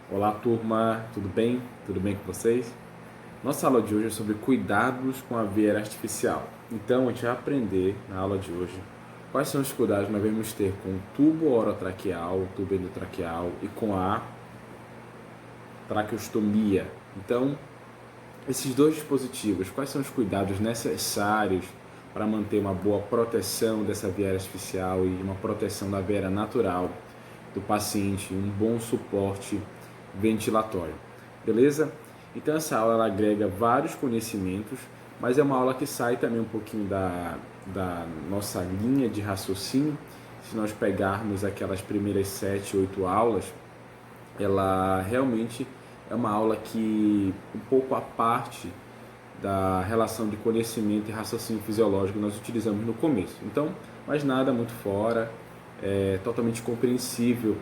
Olá, turma, tudo bem? Tudo bem com vocês? Nossa aula de hoje é sobre cuidados com a veia artificial. Então, a gente vai aprender na aula de hoje quais são os cuidados que nós devemos ter com o tubo orotraqueal, o tubo endotraqueal e com a traqueostomia. Então, esses dois dispositivos, quais são os cuidados necessários para manter uma boa proteção dessa veia artificial e uma proteção da veia natural do paciente, um bom suporte ventilatório, beleza? Então essa aula ela agrega vários conhecimentos, mas é uma aula que sai também um pouquinho da nossa linha de raciocínio. Se nós pegarmos aquelas primeiras 7, 8 aulas, ela realmente é uma aula que um pouco à parte da relação de conhecimento e raciocínio fisiológico que nós utilizamos no começo. Então, mas nada muito fora, é totalmente compreensível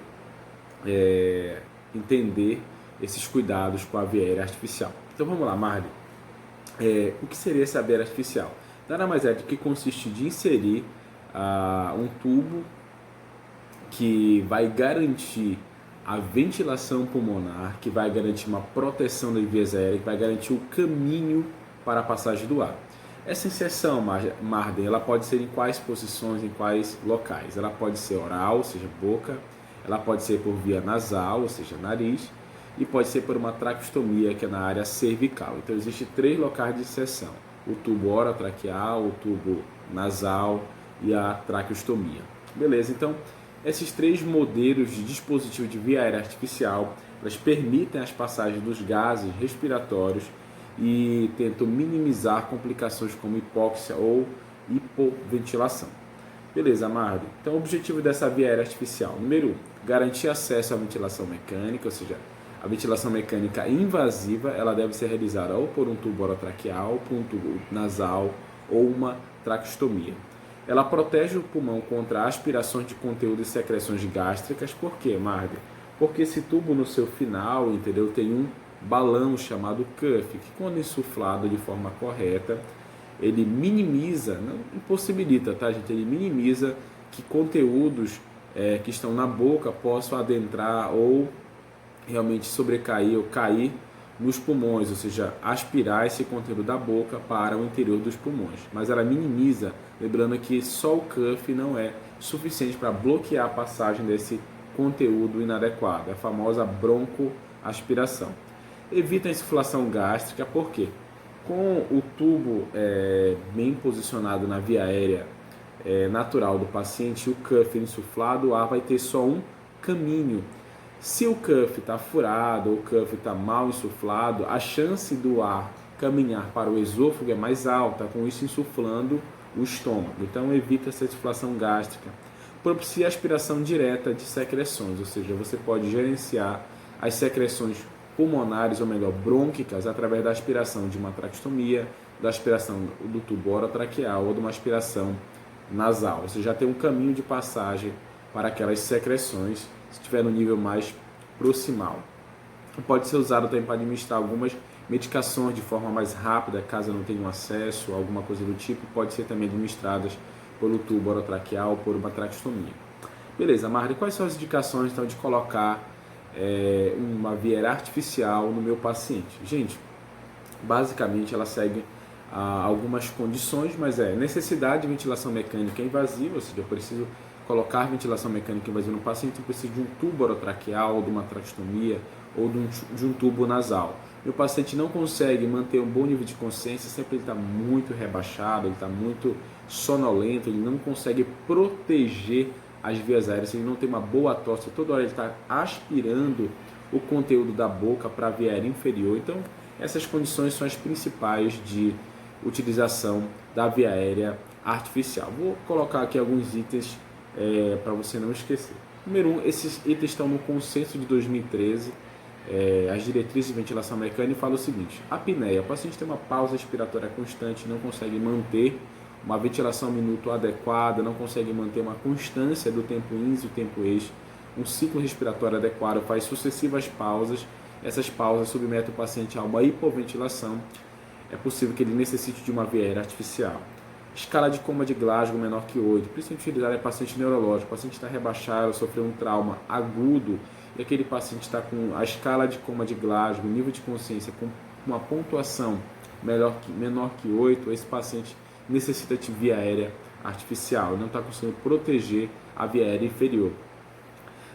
entender esses cuidados com a veia aérea artificial. Então vamos lá, Marli. O que seria essa veia artificial? Nada mais é do que consiste de inserir um tubo que vai garantir a ventilação pulmonar, que vai garantir uma proteção das vias aéreas, que vai garantir o caminho para a passagem do ar. Essa inserção, Marden, ela pode ser em quais posições, em quais locais? Ela pode ser oral, ou seja, boca, ela pode ser por via nasal, ou seja, nariz, e pode ser por uma traqueostomia, que é na área cervical. Então, existem 3 locais de inserção: o tubo orotraqueal, o tubo nasal e a traqueostomia. Beleza, então, esses 3 modelos de dispositivo de via aérea artificial, elas permitem as passagens dos gases respiratórios e tentam minimizar complicações como hipóxia ou hipoventilação. Beleza, Marli. Então, o objetivo dessa via aérea artificial: número 1, garantir acesso à ventilação mecânica, ou seja, a ventilação mecânica invasiva, ela deve ser realizada ou por um tubo orotraqueal, por um tubo nasal ou uma traqueostomia. Ela protege o pulmão contra aspirações de conteúdo e secreções gástricas. Por quê, Marli? Porque esse tubo no seu final, entendeu, tem um balão chamado cuff, que quando insuflado de forma correta, ele minimiza, não impossibilita, tá, gente? Ele minimiza que conteúdos que estão na boca possam adentrar ou realmente sobrecair ou cair nos pulmões, ou seja, aspirar esse conteúdo da boca para o interior dos pulmões. Mas ela minimiza, lembrando que só o cuff não é suficiente para bloquear a passagem desse conteúdo inadequado, a famosa broncoaspiração. Evita a insuflação gástrica, por quê? Com o tubo bem posicionado na via aérea natural do paciente, o cuff insuflado, o ar vai ter só um caminho. Se o cuff está furado ou o cuff está mal insuflado, a chance do ar caminhar para o esôfago é mais alta, com isso insuflando o estômago. Então evita essa insuflação gástrica. Propicia a aspiração direta de secreções, ou seja, você pode gerenciar as secreções pulmonares, ou melhor, brônquicas, através da aspiração de uma traqueostomia, da aspiração do tubo orotraqueal ou de uma aspiração nasal. Você já tem um caminho de passagem para aquelas secreções, se estiver no nível mais proximal. Pode ser usado também para administrar algumas medicações de forma mais rápida, caso não tenham acesso a alguma coisa do tipo, pode ser também administradas pelo tubo orotraqueal ou por uma traqueostomia. Beleza, Marli, quais são as indicações então de colocar uma via artificial no meu paciente? Gente, basicamente ela segue algumas condições, mas necessidade de ventilação mecânica invasiva, ou seja, eu preciso colocar ventilação mecânica invasiva no paciente, eu preciso de um tubo orotraqueal, de uma traqueostomia ou de um tubo nasal. Meu paciente não consegue manter um bom nível de consciência, sempre ele está muito rebaixado, ele está muito sonolento, ele não consegue proteger as vias aéreas, ele não tem uma boa tosse, toda hora ele está aspirando o conteúdo da boca para a via aérea inferior. Então, essas condições são as principais de utilização da via aérea artificial. Vou colocar aqui alguns itens para você não esquecer. Número 1, esses itens estão no consenso de 2013, as diretrizes de ventilação mecânica falam o seguinte: apneia, o paciente tem uma pausa respiratória constante, não consegue manter uma ventilação minuto adequada, não consegue manter uma constância do tempo ins e o tempo ex, um ciclo respiratório adequado, faz sucessivas pausas, essas pausas submetem o paciente a uma hipoventilação, é possível que ele necessite de uma via aérea artificial. Escala de coma de Glasgow menor que 8, principalmente utilizada em paciente neurológico, o paciente está rebaixado, sofreu um trauma agudo e aquele paciente está com a escala de coma de Glasgow, nível de consciência com uma pontuação menor que 8, esse paciente necessita de via aérea artificial, não está conseguindo proteger a via aérea inferior.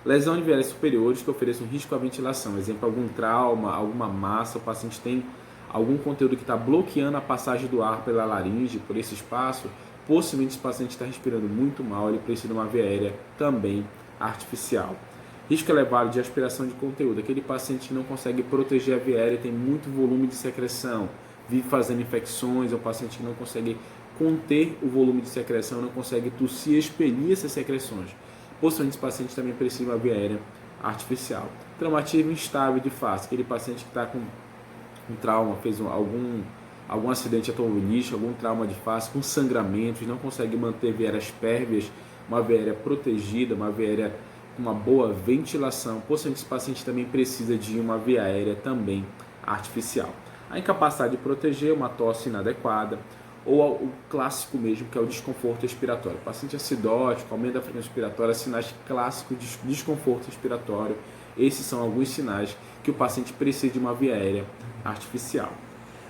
Lesão de vias superiores que ofereçam risco à ventilação, exemplo, algum trauma, alguma massa, o paciente tem algum conteúdo que está bloqueando a passagem do ar pela laringe, por esse espaço, possivelmente esse paciente está respirando muito mal, ele precisa de uma via aérea também artificial. Risco elevado de aspiração de conteúdo, aquele paciente que não consegue proteger a via aérea, tem muito volume de secreção, vive fazendo infecções, é um paciente que não consegue conter o volume de secreção, não consegue tossir e expelir essas secreções. Possivelmente esse paciente também precisa de uma via aérea artificial. Traumatismo instável de face, aquele paciente que está com um trauma, fez algum acidente automobilístico, algum trauma de face, com sangramentos, não consegue manter vieiras pérvias, uma vieira protegida, uma vieira com uma boa ventilação. Possivelmente esse paciente também precisa de uma via aérea também artificial. A incapacidade de proteger, uma tosse inadequada, ou o clássico mesmo, que é o desconforto respiratório. O paciente acidótico, aumento da frequência respiratória, sinais clássicos de desconforto respiratório. Esses são alguns sinais que o paciente precisa de uma via aérea artificial.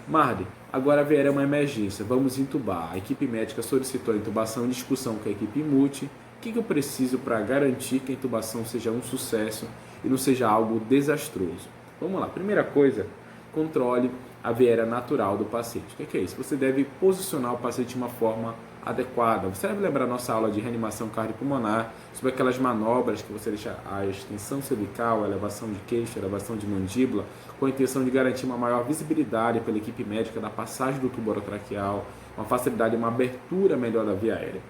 Marli, agora a via aérea é uma emergência, vamos intubar. A equipe médica solicitou a intubação em discussão com a equipe multi. O que eu preciso para garantir que a intubação seja um sucesso e não seja algo desastroso? Vamos lá, primeira coisa, controle a via aérea natural do paciente. O que é isso? Você deve posicionar o paciente de uma forma adequada. Você deve lembrar a nossa aula de reanimação cardiopulmonar sobre aquelas manobras que você deixa a extensão cervical, a elevação de queixo, a elevação de mandíbula, com a intenção de garantir uma maior visibilidade pela equipe médica da passagem do tubo orotraqueal, uma facilidade, uma abertura melhor da via aérea.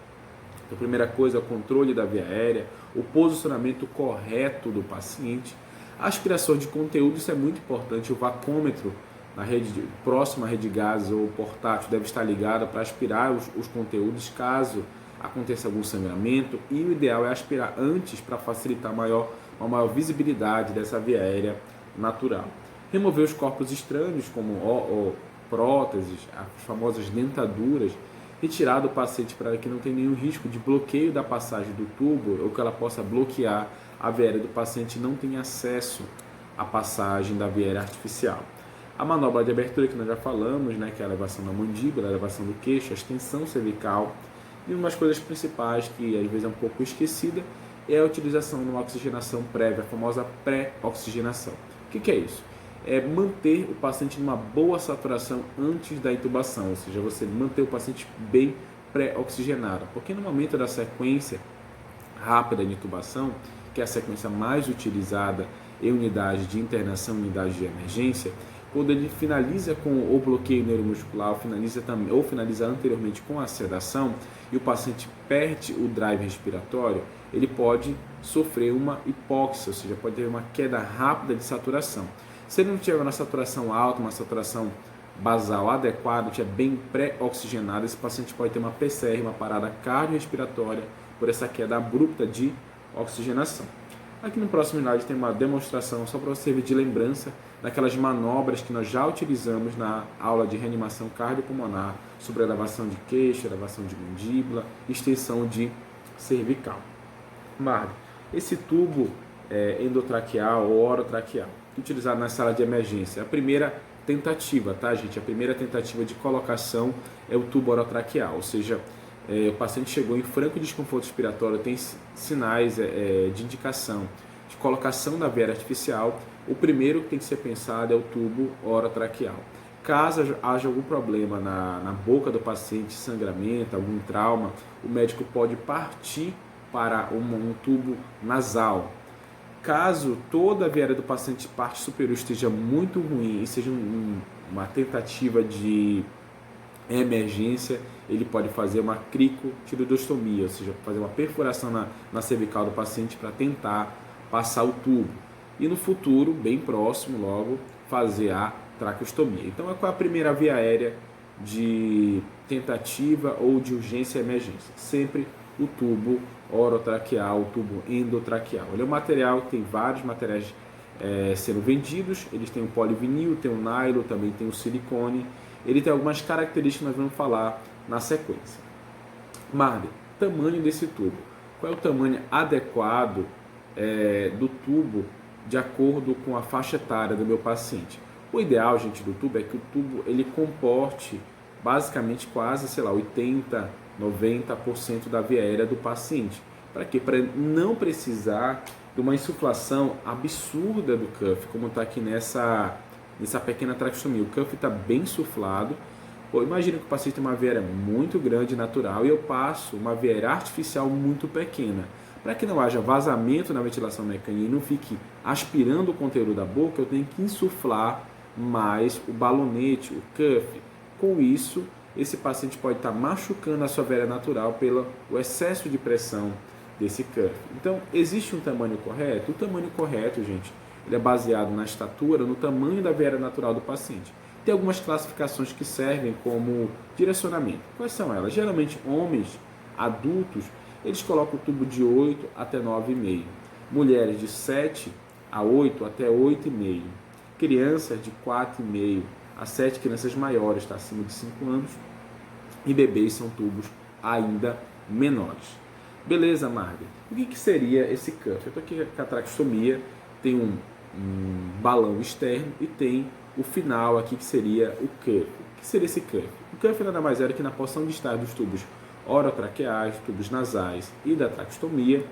Então, a primeira coisa é o controle da via aérea, o posicionamento correto do paciente, a aspiração de conteúdo, isso é muito importante, o vacômetro na rede próxima à rede de gases ou portátil deve estar ligada para aspirar os conteúdos caso aconteça algum sangramento, e o ideal é aspirar antes para facilitar uma maior visibilidade dessa via aérea natural. Remover os corpos estranhos como próteses, as famosas dentaduras, retirar do paciente para que não tenha nenhum risco de bloqueio da passagem do tubo ou que ela possa bloquear a via aérea do paciente e não tenha acesso à passagem da via aérea artificial. A manobra de abertura que nós já falamos, né, que é a elevação da mandíbula, a elevação do queixo, a extensão cervical. E uma das coisas principais que às vezes é um pouco esquecida é a utilização de uma oxigenação prévia, a famosa pré-oxigenação. O que é isso? É manter o paciente numa boa saturação antes da intubação, ou seja, você manter o paciente bem pré-oxigenado, porque no momento da sequência rápida de intubação, que é a sequência mais utilizada em unidade de internação, unidade de emergência, quando ele finaliza com o bloqueio neuromuscular, finaliza anteriormente com a sedação e o paciente perde o drive respiratório, ele pode sofrer uma hipóxia, ou seja, pode ter uma queda rápida de saturação. Se ele não tiver uma saturação alta, uma saturação basal adequada, estiver bem pré-oxigenado, esse paciente pode ter uma PCR, uma parada cardiorrespiratória, por essa queda abrupta de oxigenação. Aqui no próximo slide tem uma demonstração só para você servir de lembrança daquelas manobras que nós já utilizamos na aula de reanimação cardiopulmonar sobre elevação de queixo, elevação de mandíbula, extensão de cervical. Marli, esse tubo endotraqueal ou orotraqueal, utilizado na sala de emergência, a primeira tentativa, tá, gente? A primeira tentativa de colocação é o tubo orotraqueal, ou seja, o paciente chegou em franco desconforto respiratório, tem sinais de indicação de colocação da via artificial. O primeiro que tem que ser pensado é o tubo orotraqueal. Caso haja algum problema na boca do paciente, sangramento, algum trauma, o médico pode partir para um tubo nasal. Caso toda a via aérea do paciente parte superior esteja muito ruim e seja uma tentativa de emergência, ele pode fazer uma cricotiroidostomia, ou seja, fazer uma perfuração na cervical do paciente para tentar passar o tubo. E no futuro, bem próximo, logo, fazer a traqueostomia. Então, qual é a primeira via aérea de tentativa ou de urgência e emergência? Sempre o tubo orotraqueal, o tubo endotraqueal. Ele é um material que tem vários materiais sendo vendidos. Eles têm o polivinil, tem o nylon, também tem o silicone. Ele tem algumas características que nós vamos falar na sequência. Marli, tamanho desse tubo. Qual é o tamanho adequado do tubo de acordo com a faixa etária do meu paciente. O ideal, gente, do tubo é que o tubo ele comporte basicamente quase, sei lá, 80, 90% da via aérea do paciente. Para quê? Para não precisar de uma insuflação absurda do cuff, como está aqui nessa pequena traqueostomia. O cuff está bem insuflado. Pô, imagina que o paciente tem uma via aérea muito grande, natural, e eu passo uma via aérea artificial muito pequena. Para que não haja vazamento na ventilação mecânica e não fique aspirando o conteúdo da boca, eu tenho que insuflar mais o balonete, o cuff. Com isso, esse paciente pode estar machucando a sua via aérea natural pelo excesso de pressão desse cuff. Então, existe um tamanho correto? O tamanho correto, gente, ele é baseado na estatura, no tamanho da via aérea natural do paciente. Tem algumas classificações que servem como direcionamento. Quais são elas? Geralmente, homens adultos, eles colocam o tubo de 8 até 9,5. Mulheres de 7 a 8 até 8,5. Crianças de 4,5 a 7, crianças maiores, tá? Acima de 5 anos. E bebês são tubos ainda menores. Beleza, Marga? O que seria esse cuff? Eu estou aqui com a traqueostomia, tem um balão externo e tem o final aqui que seria o cuff. O que seria esse cuff? O cuff nada mais era que na porção de estar dos tubos orotraqueais, tubos nasais e da traqueostomia,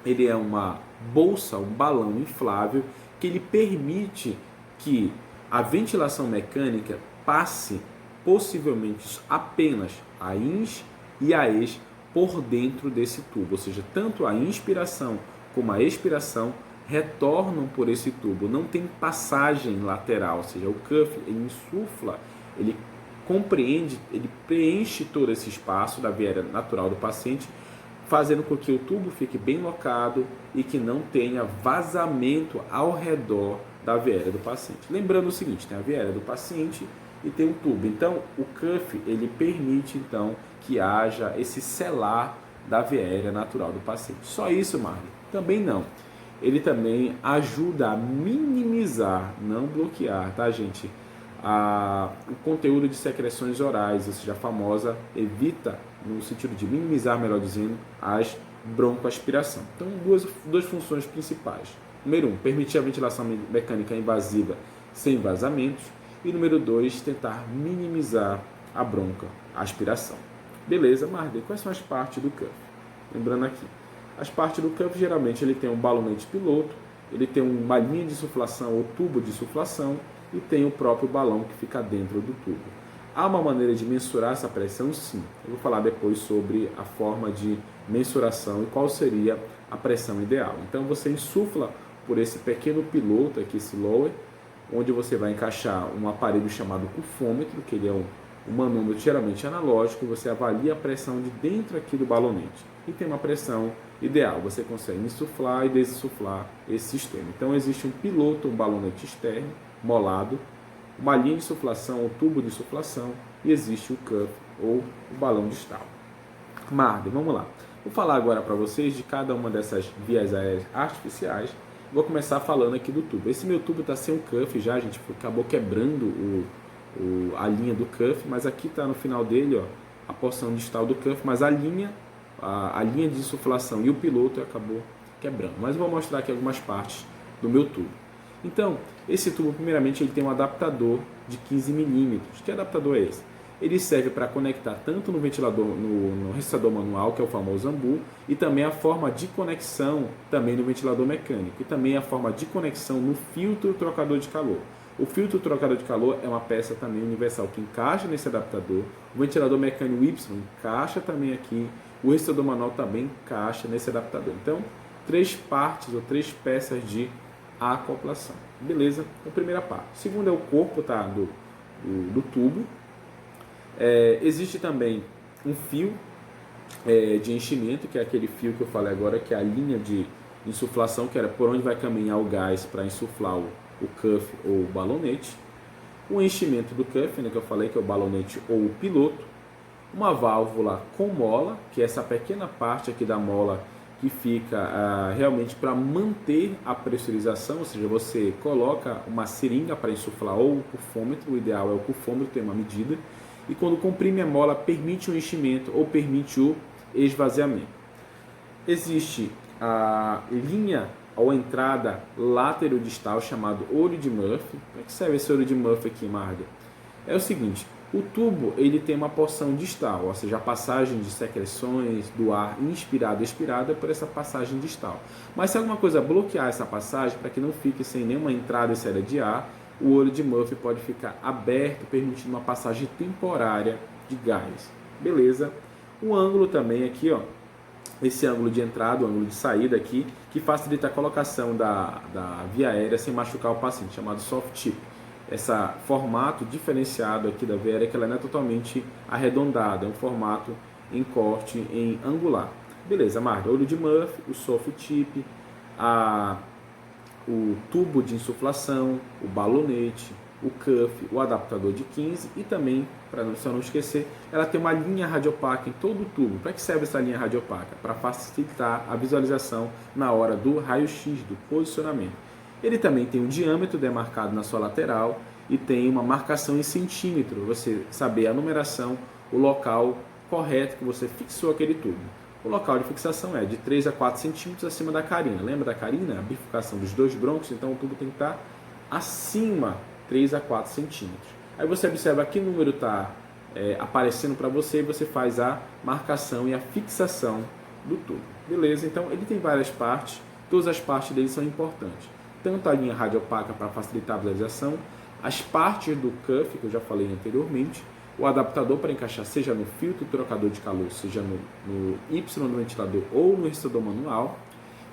ele é uma bolsa, um balão inflável que ele permite que a ventilação mecânica passe possivelmente apenas a ins e a ex por dentro desse tubo, ou seja, tanto a inspiração como a expiração retornam por esse tubo, não tem passagem lateral, ou seja, o cuff ele insufla, ele compreende, ele preenche todo esse espaço da via aérea natural do paciente, fazendo com que o tubo fique bem locado e que não tenha vazamento ao redor da via aérea do paciente. Lembrando o seguinte, tem a via aérea do paciente e tem um tubo. Então, o cuff ele permite então que haja esse selar da via aérea natural do paciente. Só isso, Marley? Também não. Ele também ajuda a minimizar, não bloquear, tá, gente? O conteúdo de secreções orais, ou seja, a famosa evita, no sentido de minimizar, melhor dizendo, as broncoaspiração. Então, duas funções principais. Número 1, permitir a ventilação mecânica invasiva sem vazamentos. E número 2, tentar minimizar a broncoaspiração. Beleza, Marley, quais são as partes do cuff? Lembrando aqui, as partes do cuff geralmente ele tem um balonete piloto, ele tem uma linha de insuflação ou tubo de insuflação e tem o próprio balão que fica dentro do tubo. Há uma maneira de mensurar essa pressão? Sim. Eu vou falar depois sobre a forma de mensuração e qual seria a pressão ideal. Então você insufla por esse pequeno piloto aqui, esse lower, onde você vai encaixar um aparelho chamado cufômetro, que ele é um manômetro geralmente analógico, você avalia a pressão de dentro aqui do balonete e tem uma pressão ideal. Você consegue insuflar e desinsuflar esse sistema. Então existe um piloto, um balonete externo, molado, uma linha de insuflação, um tubo de insuflação e existe o cuff ou o balão de estalo. Marley, vamos lá. Vou falar agora para vocês de cada uma dessas vias aéreas artificiais. Vou começar falando aqui do tubo. Esse meu tubo está sem um cuff já, a gente acabou quebrando a linha do cuff, mas aqui está no final dele, ó, a porção de estalo do cuff, mas a linha de insuflação e o piloto acabou quebrando. Mas eu vou mostrar aqui algumas partes do meu tubo. Então, esse tubo, primeiramente, ele tem um adaptador de 15 milímetros. Que adaptador é esse? Ele serve para conectar tanto no ventilador, no recistador manual, que é o famoso AMBU, e também a forma de conexão também no ventilador mecânico, e também a forma de conexão no filtro trocador de calor. O filtro trocador de calor é uma peça também universal que encaixa nesse adaptador. O ventilador mecânico Y encaixa também aqui. O recistador manual também encaixa nesse adaptador. Então, 3 partes ou 3 peças de acoplação. Beleza? A primeira parte. A segunda é o corpo, tá, do tubo. Existe também um fio de enchimento, que é aquele fio que eu falei agora, que é a linha de insuflação, que era por onde vai caminhar o gás para insuflar o cuff ou o balonete. O enchimento do cuff, né, que eu falei, que é o balonete ou o piloto. Uma válvula com mola, que é essa pequena parte aqui da mola que fica realmente para manter a pressurização, ou seja, você coloca uma seringa para insuflar ou o cufômetro, o ideal é o cufômetro ter uma medida, e quando comprime a mola permite o enchimento ou permite o esvaziamento. Existe a linha ou entrada laterodistal, chamado olho de Murphy. Como é que serve esse olho de Murphy aqui, Marga? É o seguinte, o tubo ele tem uma porção distal, ou seja, a passagem de secreções do ar inspirado e expirado é por essa passagem distal. Mas se alguma coisa bloquear essa passagem, para que não fique sem nenhuma entrada e saída de ar, o olho de Murphy pode ficar aberto, permitindo uma passagem temporária de gás. Beleza? O ângulo também aqui, ó, esse ângulo de entrada, o ângulo de saída aqui, que facilita a colocação da via aérea sem machucar o paciente, chamado soft tip. Esse formato diferenciado aqui da via aérea, que ela não é totalmente arredondada, é um formato em corte em angular. Beleza, Marta, olho de Murphy, o soft tip, o tubo de insuflação, o balonete, o cuff, o adaptador de 15 e também, para não esquecer, ela tem uma linha radiopaca em todo o tubo. Para que serve essa linha radiopaca? Para facilitar a visualização na hora do raio-x, do posicionamento. Ele também tem um diâmetro demarcado na sua lateral e tem uma marcação em centímetro, você saber a numeração, o local correto que você fixou aquele tubo. O local de fixação é de 3 a 4 centímetros acima da carina. Lembra da carina? A bifurcação dos dois brônquios, então o tubo tem que estar acima 3 a 4 centímetros. Aí você observa que número está aparecendo para você e você faz a marcação e a fixação do tubo. Beleza? Então ele tem várias partes, todas as partes dele são importantes. Tanto a linha radiopaca para facilitar a visualização, as partes do cuff, que eu já falei anteriormente, o adaptador para encaixar seja no filtro trocador de calor, seja no Y do ventilador ou no resistador manual.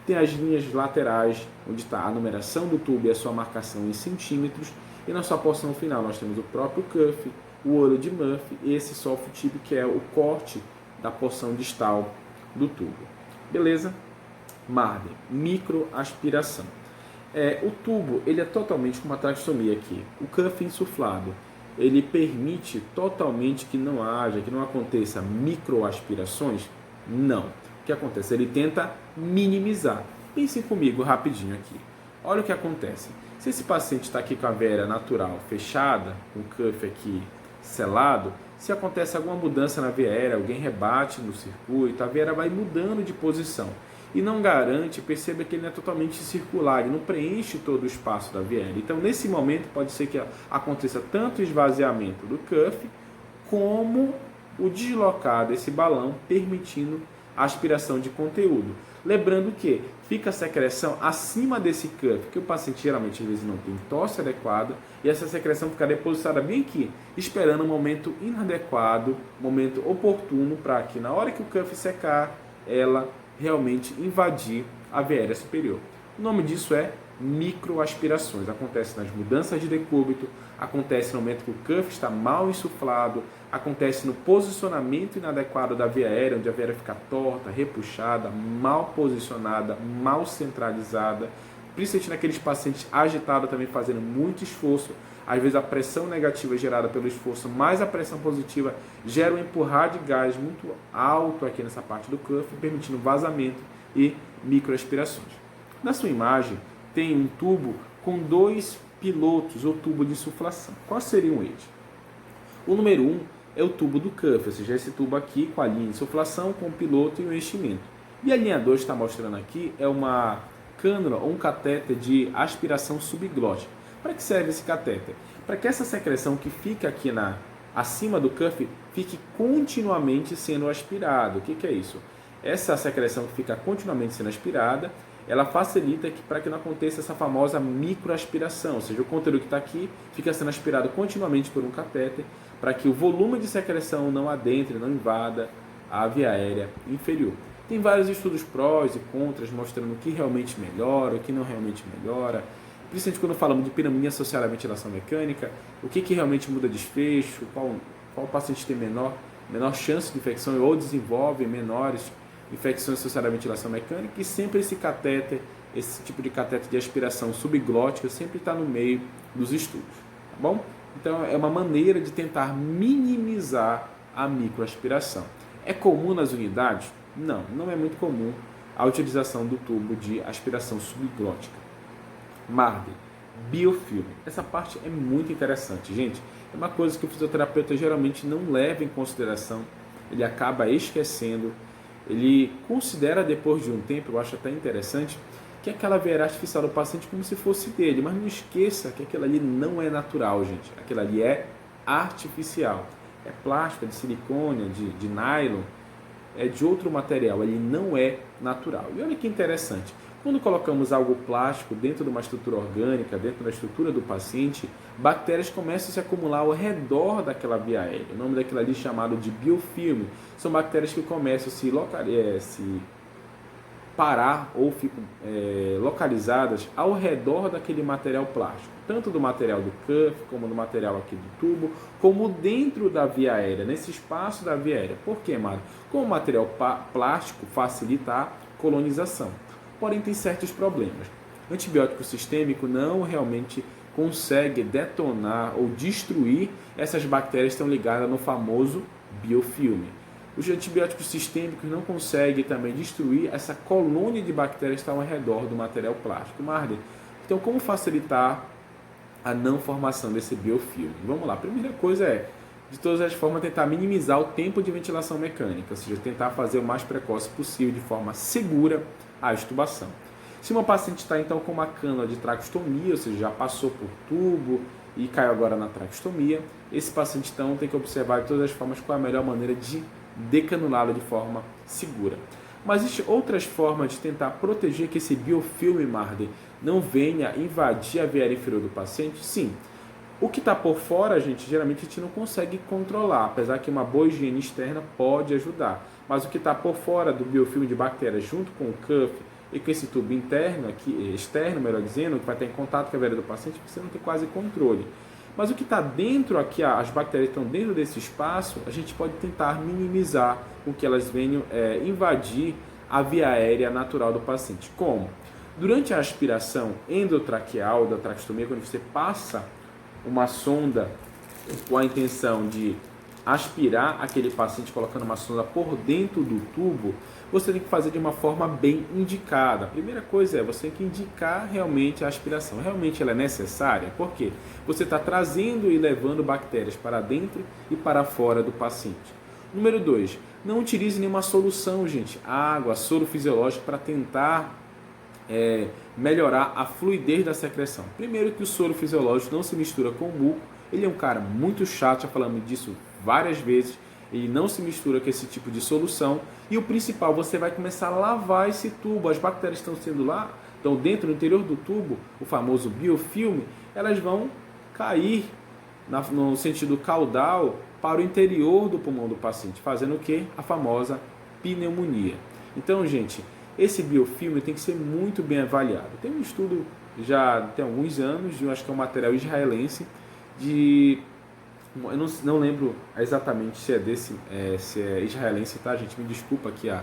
Tem as linhas laterais, onde está a numeração do tubo e a sua marcação em centímetros. E na sua porção final nós temos o próprio cuff, o olho de Murphy e esse soft tip, que é o corte da porção distal do tubo. Beleza? Marden, microaspiração. O tubo ele é totalmente com uma traqueostomia aqui. O cuff insuflado ele permite totalmente que não aconteça microaspirações? Não. O que acontece? Ele tenta minimizar. Pense comigo rapidinho aqui. Olha o que acontece. Se esse paciente está aqui com a veia natural fechada, com o cuff aqui selado, se acontece alguma mudança na veia aérea, alguém rebate no circuito, a veia vai mudando de posição. E não garante, perceba que ele não é totalmente circular, ele não preenche todo o espaço da veia aérea. Então, nesse momento, pode ser que aconteça tanto o esvaziamento do cuff, como o deslocar desse balão, permitindo a aspiração de conteúdo. Lembrando que fica a secreção acima desse cuff, que o paciente geralmente às vezes não tem tosse adequada, e essa secreção fica depositada bem aqui, esperando um momento inadequado, momento oportuno, para que na hora que o cuff secar, ela realmente invadir a veia aérea superior. O nome disso é microaspirações. Acontece nas mudanças de decúbito, acontece no momento que o cuff está mal insuflado, acontece no posicionamento inadequado da veia aérea, onde a veia aérea fica torta, repuxada, mal posicionada, mal centralizada, principalmente naqueles pacientes agitados também fazendo muito esforço. Às vezes a pressão negativa é gerada pelo esforço, mais a pressão positiva gera um empurrar de gás muito alto aqui nessa parte do cuff, permitindo vazamento e microaspirações. Na sua imagem tem um tubo com dois pilotos ou tubo de insuflação. Quais seriam eles? O número 1 é o tubo do cuff, ou seja, esse tubo aqui com a linha de insuflação, com o piloto e o enchimento. E a linha 2 está mostrando aqui é uma cânula ou um catéter de aspiração subglótica. Para que serve esse catéter? Para que essa secreção que fica aqui acima do cuff fique continuamente sendo aspirada. O que é isso? Essa secreção que fica continuamente sendo aspirada, ela facilita para que não aconteça essa famosa microaspiração, ou seja, o conteúdo que está aqui fica sendo aspirado continuamente por um catéter, para que o volume de secreção não adentre, não invada a via aérea inferior. Tem vários estudos prós e contras mostrando o que realmente melhora, o que não realmente melhora. Principalmente quando falamos de pneumonia associada à ventilação mecânica, o que realmente muda desfecho, qual paciente tem menor chance de infecção ou desenvolve menores infecções associadas à ventilação mecânica, e sempre esse catéter, esse tipo de catéter de aspiração subglótica sempre está no meio dos estudos, tá bom? Então é uma maneira de tentar minimizar a microaspiração. É comum nas unidades? Não, não é muito comum a utilização do tubo de aspiração subglótica. Marden, biofilme. Essa parte é muito interessante, gente. É uma coisa que o fisioterapeuta geralmente não leva em consideração, ele acaba esquecendo. Ele considera depois de um tempo, eu acho até interessante, que aquela veia artificial do paciente como se fosse dele. Mas não esqueça que aquilo ali não é natural, gente. Aquilo ali é artificial. É plástico, é de silicone, de nylon, é de outro material. Ele não é natural. E olha que interessante. Quando colocamos algo plástico dentro de uma estrutura orgânica, dentro da estrutura do paciente, bactérias começam a se acumular ao redor daquela via aérea. O nome daquilo ali é chamado de biofilme. São bactérias que começam a se parar ou ficam localizadas ao redor daquele material plástico. Tanto do material do cuff, como do material aqui do tubo, como dentro da via aérea, nesse espaço da via aérea. Por quê, Mário? Como o material plástico facilita a colonização. Porém, tem certos problemas. O antibiótico sistêmico não realmente consegue detonar ou destruir essas bactérias que estão ligadas no famoso biofilme. Os antibióticos sistêmicos não conseguem também destruir essa colônia de bactérias que estão ao redor do material plástico. Marley, então como facilitar a não formação desse biofilme? Vamos lá, a primeira coisa é, de todas as formas, tentar minimizar o tempo de ventilação mecânica, ou seja, tentar fazer o mais precoce possível, de forma segura, a extubação. Se uma paciente está então com uma cânula de traqueostomia, ou seja, já passou por tubo e caiu agora na traqueostomia, esse paciente então tem que observar de todas as formas qual é a melhor maneira de decanulá-lo de forma segura. Mas existem outras formas de tentar proteger que esse biofilme, Marley, não venha invadir a veia inferior do paciente? Sim. O que está por fora, geralmente a gente não consegue controlar, apesar que uma boa higiene externa pode ajudar. Mas o que está por fora do biofilme de bactérias, junto com o cuff e com esse tubo interno, aqui, externo, melhor dizendo, que vai estar em contato com a veia do paciente, você não tem quase controle. Mas o que está dentro aqui, as bactérias que estão dentro desse espaço, a gente pode tentar minimizar com que elas venham invadir a via aérea natural do paciente. Como? Durante a aspiração endotraqueal da traqueostomia, quando você passa uma sonda com a intenção de aspirar aquele paciente colocando uma sonda por dentro do tubo, você tem que fazer de uma forma bem indicada. A primeira coisa é você tem que indicar realmente a aspiração. Realmente ela é necessária? Por quê? Você está trazendo e levando bactérias para dentro e para fora do paciente. Número 2, não utilize nenhuma solução, gente, água, soro fisiológico para tentar melhorar a fluidez da secreção. Primeiro que o soro fisiológico não se mistura com o muco, ele é um cara muito chato, já falamos disso várias vezes, ele não se mistura com esse tipo de solução. E o principal, você vai começar a lavar esse tubo, as bactérias estão sendo lá, estão dentro, no interior do tubo, o famoso biofilme, elas vão cair no sentido caudal para o interior do pulmão do paciente, fazendo o que? A famosa pneumonia. Então, gente, esse biofilme tem que ser muito bem avaliado. Tem um estudo já tem alguns anos, eu acho que é um material israelense, eu não lembro exatamente se é israelense, tá, gente? Me desculpa aqui a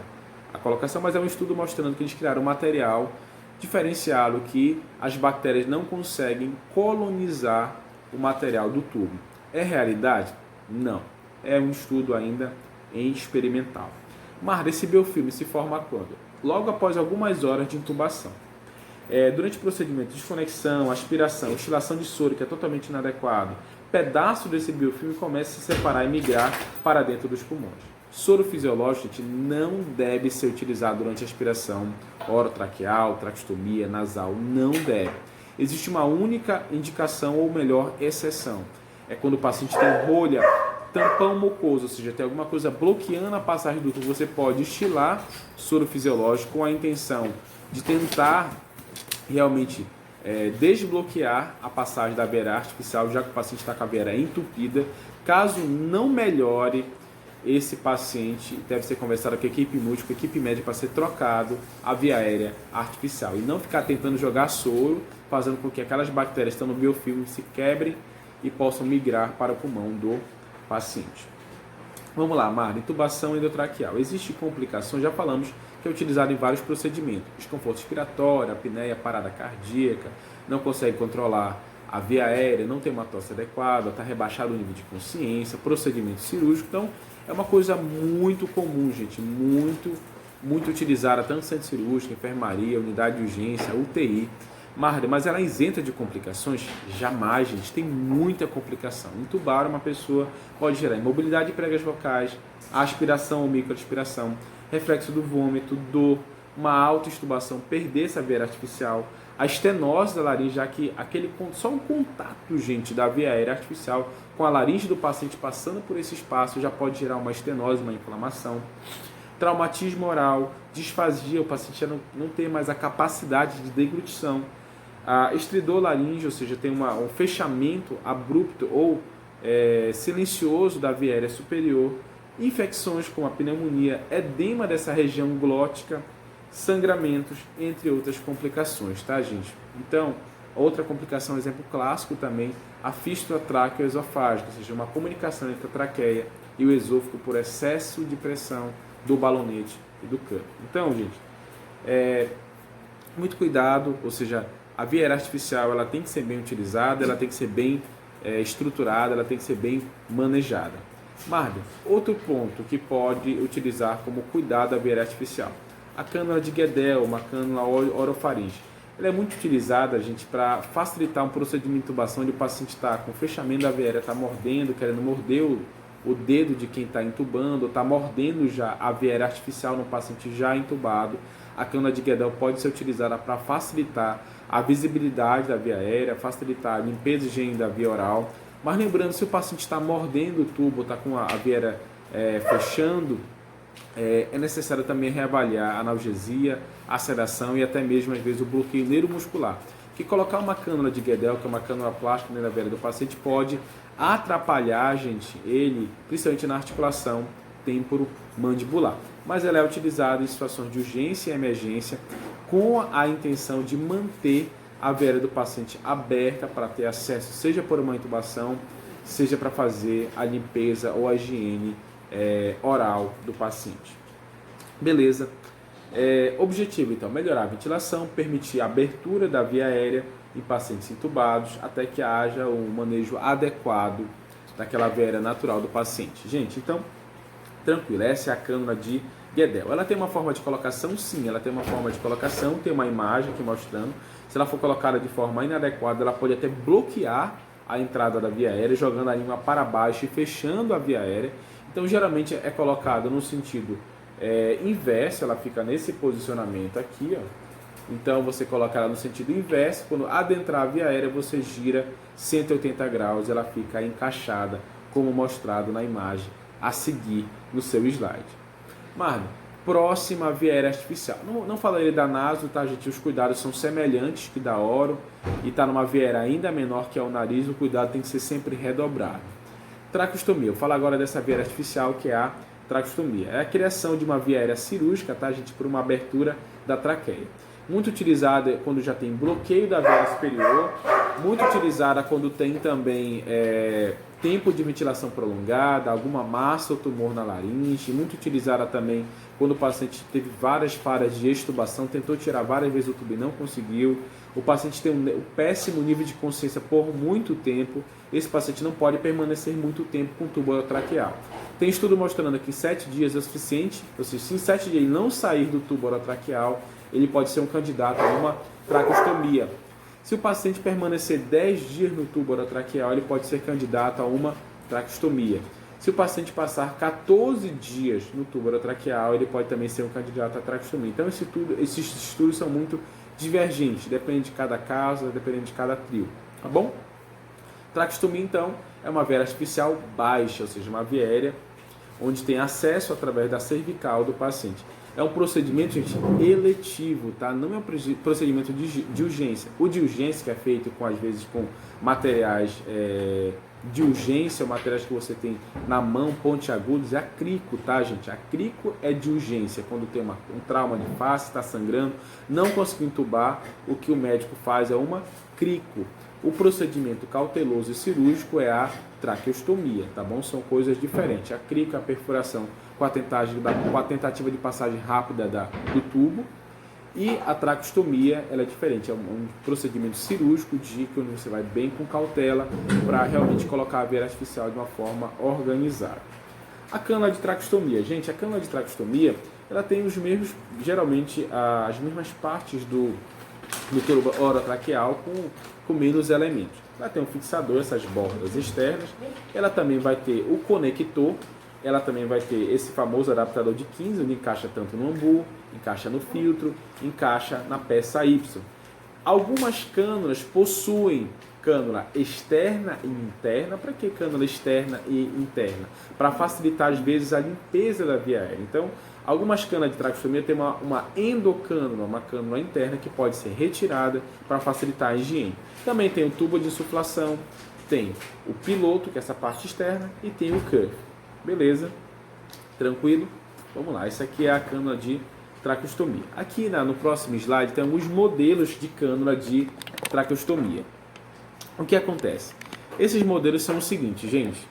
colocação, mas é um estudo mostrando que eles criaram um material diferenciado que as bactérias não conseguem colonizar o material do tubo. É realidade? Não. É um estudo ainda em experimental. Mas esse biofilme se forma quando? Logo após algumas horas de intubação. Durante o procedimento de desconexão, aspiração, estilação de soro, que é totalmente inadequado, pedaço desse biofilme começa a se separar e migrar para dentro dos pulmões. Soro fisiológico, gente, não deve ser utilizado durante a aspiração orotraqueal, traqueostomia, nasal, não deve. Existe uma única indicação, ou melhor, exceção. É quando o paciente tem rolha, tampão mucoso, ou seja, tem alguma coisa bloqueando a passagem do tubo, você pode estilar soro fisiológico com a intenção de tentar realmente desbloquear a passagem da veia artificial, já que o paciente está com a veia entupida. Caso não melhore, esse paciente deve ser conversado com a equipe múltipla, com a equipe médica, para ser trocado a via aérea artificial. E não ficar tentando jogar soro, fazendo com que aquelas bactérias que estão no biofilme se quebrem e possam migrar para o pulmão do paciente. Vamos lá, Marla, intubação endotraqueal. Existem complicações, já falamos que é utilizado em vários procedimentos. Desconforto respiratório, apneia, parada cardíaca, não consegue controlar a via aérea, não tem uma tosse adequada, está rebaixado o nível de consciência, procedimento cirúrgico. Então, é uma coisa muito comum, gente, muito utilizada, tanto no centro cirúrgico, enfermaria, unidade de urgência, UTI. Marla, mas ela é isenta de complicações? Jamais, gente, tem muita complicação. Intubar uma pessoa pode gerar imobilidade de pregas vocais, aspiração ou microaspiração, reflexo do vômito, dor, uma autoextubação, perder essa veia artificial, a estenose da laringe, já que só um contato, gente, da via aérea artificial com a laringe do paciente passando por esse espaço já pode gerar uma estenose, uma inflamação. Traumatismo oral, disfasia, o paciente já não tem mais a capacidade de deglutição. A estridor laringe, ou seja, tem um fechamento abrupto ou silencioso da via aérea superior. Infecções como a pneumonia, edema dessa região glótica, sangramentos, entre outras complicações, tá, gente? Então, outra complicação, exemplo clássico também, a fístula tráqueo-esofágica, ou seja, uma comunicação entre a traqueia e o esôfago por excesso de pressão do balonete e do cano. Então, gente, muito cuidado, ou seja, a via aérea artificial ela tem que ser bem utilizada, ela tem que ser bem estruturada, ela tem que ser bem manejada. Marden, outro ponto que pode utilizar como cuidado da via aérea artificial, a cânula de Guedel, uma cânula orofaringe. Ela é muito utilizada, gente, para facilitar um procedimento de intubação onde o paciente está com fechamento da via aérea, está mordendo, querendo morder o dedo de quem está intubando, ou está mordendo já a via aérea artificial no paciente já intubado. A cânula de Guedel pode ser utilizada para facilitar a visibilidade da via aérea, facilitar a limpeza e higiene da via oral. Mas lembrando, se o paciente está mordendo o tubo, está com a via aérea fechando, é necessário também reavaliar a analgesia, a sedação e até mesmo, às vezes, o bloqueio neuromuscular. Que colocar uma cânula de Guedel, que é uma cânula plástica na veia do paciente, pode atrapalhar, gente, ele, principalmente na articulação temporomandibular. Mas ela é utilizada em situações de urgência e emergência com a intenção de manter a veia do paciente aberta para ter acesso, seja por uma intubação, seja para fazer a limpeza ou a higiene oral do paciente. Beleza? Objetivo, então, melhorar a ventilação, permitir a abertura da via aérea em pacientes intubados, até que haja um manejo adequado daquela via aérea natural do paciente. Gente, então, tranquilo, essa é a cânula de Guedel. Ela tem uma forma de colocação? Sim, ela tem uma forma de colocação, tem uma imagem aqui mostrando. Se ela for colocada de forma inadequada, ela pode até bloquear a entrada da via aérea, jogando a língua para baixo e fechando a via aérea. Então, geralmente é colocada no sentido inverso, ela fica nesse posicionamento aqui, ó. Então, você coloca ela no sentido inverso, quando adentrar a via aérea, você gira 180 graus, ela fica encaixada, como mostrado na imagem a seguir no seu slide. Marlon, próxima via aérea artificial. Não falarei da naso, tá, gente? Os cuidados são semelhantes que da oro e está numa via aérea ainda menor que é o nariz, o cuidado tem que ser sempre redobrado. Traqueostomia. Eu falo agora dessa via aérea artificial, que é a traqueostomia. É a criação de uma via aérea cirúrgica, tá, gente? Por uma abertura da traqueia. Muito utilizada quando já tem bloqueio da via superior, muito utilizada quando tem também tempo de ventilação prolongada, alguma massa ou tumor na laringe, muito utilizada também quando o paciente teve várias falhas de extubação, tentou tirar várias vezes o tubo e não conseguiu, o paciente tem um péssimo nível de consciência por muito tempo, esse paciente não pode permanecer muito tempo com tubo orotraqueal. Tem estudo mostrando que 7 dias é suficiente, ou seja, se em 7 dias ele não sair do tubo orotraqueal, ele pode ser um candidato a uma traqueostomia. Se o paciente permanecer 10 dias no tubo orotraqueal, ele pode ser candidato a uma traqueostomia. Se o paciente passar 14 dias no tubo orotraqueal, ele pode também ser um candidato a traqueostomia. Então, esses estudos são muito divergentes, depende de cada caso, dependendo de cada trio, tá bom? Traqueostomia, então, é uma via artificial baixa, ou seja, uma via aérea onde tem acesso através da cervical do paciente. É um procedimento, gente, eletivo, tá? Não é um procedimento de urgência. O de urgência, que é feito às vezes com materiais de urgência, ou materiais que você tem na mão, pontiagudos, é a crico, tá, gente? A crico é de urgência, quando tem um trauma de face, está sangrando, não conseguiu entubar, o que o médico faz é uma crico. O procedimento cauteloso e cirúrgico é a traqueostomia, tá bom? São coisas diferentes. A crico é a perfuração com a tentativa de passagem rápida do tubo, e a traqueostomia ela é diferente, é um procedimento cirúrgico onde você vai bem com cautela para realmente colocar a veia artificial de uma forma organizada. A cânula de traqueostomia, gente, a cânula de traqueostomia ela tem os mesmos, geralmente as mesmas partes do tubo orotraqueal com menos elementos. Ela tem um fixador, essas bordas externas, ela também vai ter o conector, ela também vai ter esse famoso adaptador de 15, onde encaixa tanto no ambu, encaixa no filtro, encaixa na peça Y. Algumas cânulas possuem cânula externa e interna. Para que cânula externa e interna? Para facilitar, às vezes, a limpeza da via aérea. Então, algumas cânulas de traqueostomia têm uma endocânula, uma cânula interna que pode ser retirada para facilitar a higiene. Também tem o tubo de insuflação, tem o piloto, que é essa parte externa, e tem o cuff. Beleza? Tranquilo? Vamos lá, essa aqui é a cânula de traqueostomia. Aqui no próximo slide tem alguns modelos de cânula de traqueostomia. O que acontece? Esses modelos são os seguintes, gente.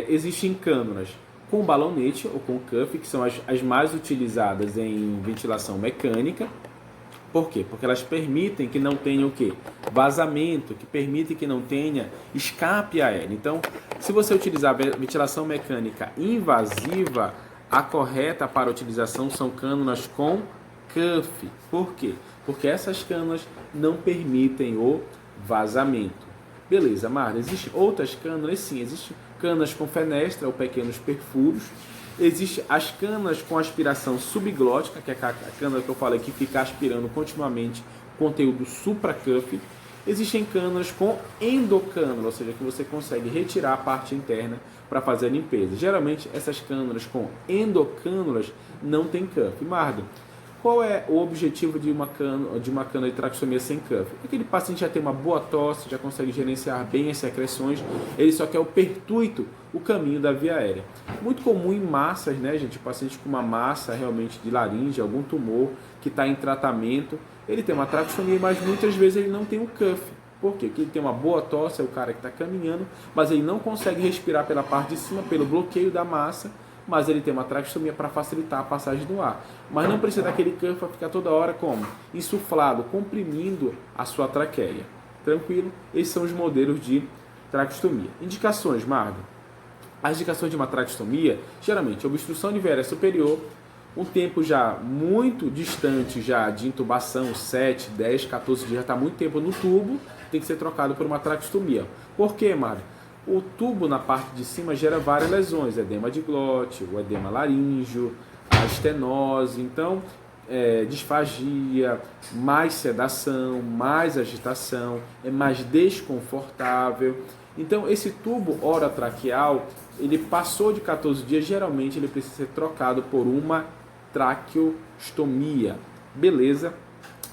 Existem cânulas com balonete ou com cuff, que são as mais utilizadas em ventilação mecânica. Por quê? Porque elas permitem que não tenha o quê? Vazamento, que permitem que não tenha escape aéreo. Então, se você utilizar ventilação mecânica invasiva, a correta para a utilização são cânulas com cuff. Por quê? Porque essas cânulas não permitem o vazamento. Beleza, Marta, existem outras cânulas? Sim, existem cânulas com fenestra ou pequenos perfuros. Existem as cânulas com aspiração subglótica, que é a cânula que eu falei que fica aspirando continuamente conteúdo supracuff. Existem cânulas com endocânula, ou seja, que você consegue retirar a parte interna para fazer a limpeza. Geralmente, essas cânulas com endocânulas não tem cuff. Marta, qual é o objetivo de uma cânula de traqueostomia sem cuff? Aquele paciente já tem uma boa tosse, já consegue gerenciar bem as secreções, ele só quer o pertuito, o caminho da via aérea. Muito comum em massas, né, gente? O paciente com uma massa realmente de laringe, algum tumor que está em tratamento, ele tem uma traqueostomia, mas muitas vezes ele não tem o cuff. Por quê? Porque ele tem uma boa tosse, é o cara que está caminhando, mas ele não consegue respirar pela parte de cima, pelo bloqueio da massa, mas ele tem uma traqueostomia para facilitar a passagem do ar. Mas não precisa daquele cuff para ficar toda hora como? Insuflado, comprimindo a sua traqueia. Tranquilo? Esses são os modelos de traqueostomia. Indicações, Margo. As indicações de uma traqueostomia, geralmente, obstrução de via aérea superior, um tempo já muito distante já de intubação, 7, 10, 14 dias, já está muito tempo no tubo, tem que ser trocado por uma traqueostomia. Por quê, Margo? O tubo na parte de cima gera várias lesões, edema de glote, o edema laríngeo, a estenose, então disfagia, mais sedação, mais agitação, é mais desconfortável. Então esse tubo orotraqueal, ele passou de 14 dias, geralmente ele precisa ser trocado por uma traqueostomia. Beleza?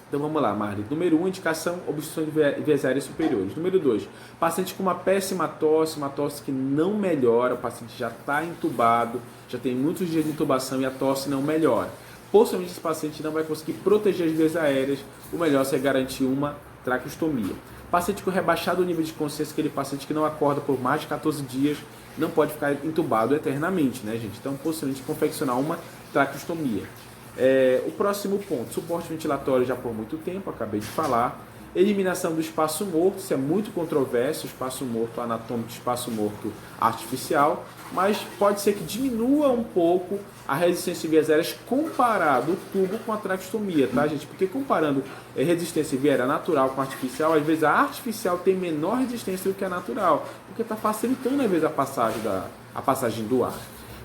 Então vamos lá, Marli. Número 1, indicação, obstrução de vias aéreas superiores. Número 2, paciente com uma péssima tosse, uma tosse que não melhora, o paciente já está entubado, já tem muitos dias de intubação e a tosse não melhora. Possivelmente esse paciente não vai conseguir proteger as vias aéreas, o melhor é garantir uma traqueostomia. Paciente com rebaixado nível de consciência, aquele paciente que não acorda por mais de 14 dias, não pode ficar entubado eternamente, né, gente? Então, possivelmente confeccionar uma traqueostomia. O próximo ponto, suporte ventilatório já por muito tempo, acabei de falar. Eliminação do espaço morto, isso é muito controverso, espaço morto anatômico, espaço morto artificial, mas pode ser que diminua um pouco a resistência de vias aéreas comparado o tubo com a traqueostomia, tá, gente? Porque comparando resistência via aérea natural com artificial, às vezes a artificial tem menor resistência do que a natural, porque está facilitando às vezes a passagem do ar.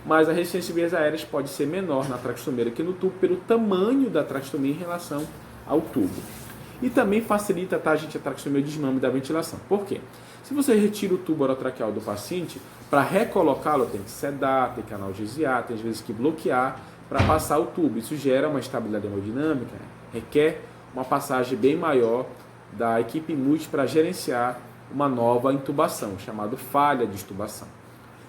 Mas a resistência de vias aéreas pode ser menor na traqueostomia que no tubo, pelo tamanho da traqueostomia em relação ao tubo. E também facilita, tá, gente, a traqueostomia de desmame da ventilação. Por quê? Se você retira o tubo orotraqueal do paciente, para recolocá-lo tem que sedar, tem que analgesiar, tem às vezes que bloquear para passar o tubo. Isso gera uma estabilidade hemodinâmica, né? Requer uma passagem bem maior da equipe multi para gerenciar uma nova intubação, chamada falha de intubação.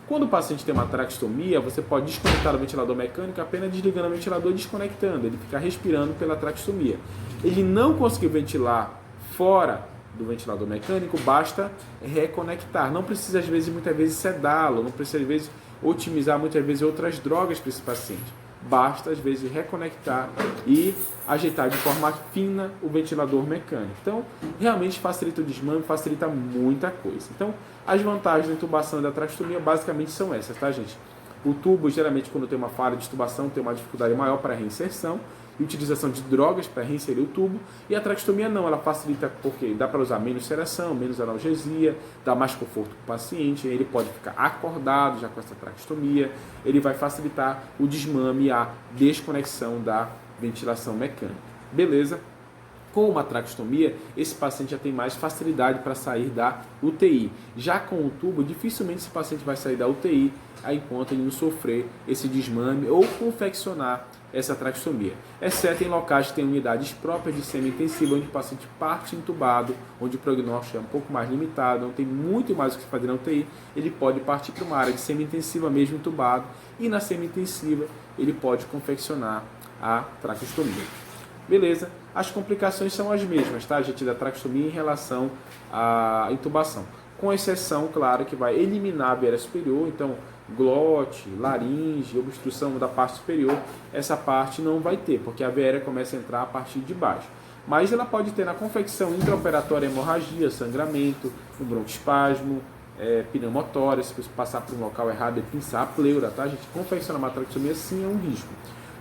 Quando o paciente tem uma traqueostomia, você pode desconectar o ventilador mecânico apenas desligando o ventilador e desconectando. Ele fica respirando pela traqueostomia. Ele não conseguiu ventilar fora do ventilador mecânico, basta reconectar. Não precisa, às vezes, muitas vezes sedá-lo, não precisa, às vezes, otimizar, muitas vezes, outras drogas para esse paciente. Basta, às vezes, reconectar e ajeitar de forma fina o ventilador mecânico. Então, realmente facilita o desmame, facilita muita coisa. Então, as vantagens da intubação e da traqueostomia basicamente são essas, tá, gente? O tubo, geralmente, quando tem uma falha de intubação, tem uma dificuldade maior para a reinserção. e utilização de drogas para reinserir o tubo. E a traqueostomia não, ela facilita porque dá para usar menos sedação, menos analgesia, dá mais conforto para o paciente, ele pode ficar acordado já com essa traqueostomia, ele vai facilitar o desmame e a desconexão da ventilação mecânica. Beleza? Com uma traqueostomia, esse paciente já tem mais facilidade para sair da UTI. Já com o tubo, dificilmente esse paciente vai sair da UTI enquanto ele não sofrer esse desmame ou confeccionar essa traqueostomia. Exceto em locais que têm unidades próprias de semi-intensiva, onde o paciente parte entubado, onde o prognóstico é um pouco mais limitado, não tem muito mais o que fazer na UTI, ele pode partir para uma área de semi-intensiva mesmo entubado, e na semi-intensiva ele pode confeccionar a traqueostomia. Beleza? As complicações são as mesmas, tá, gente, da traqueostomia em relação à intubação. Com exceção, claro, que vai eliminar a veia superior, então glote, laringe, obstrução da parte superior, essa parte não vai ter, porque a veia começa a entrar a partir de baixo. Mas ela pode ter na confecção intraoperatória hemorragia, sangramento, um broncoespasmo, pneumotória, se você passar por um local errado e pinçar a pleura, tá, gente? Confeccionar uma traqueostomia sim é um risco.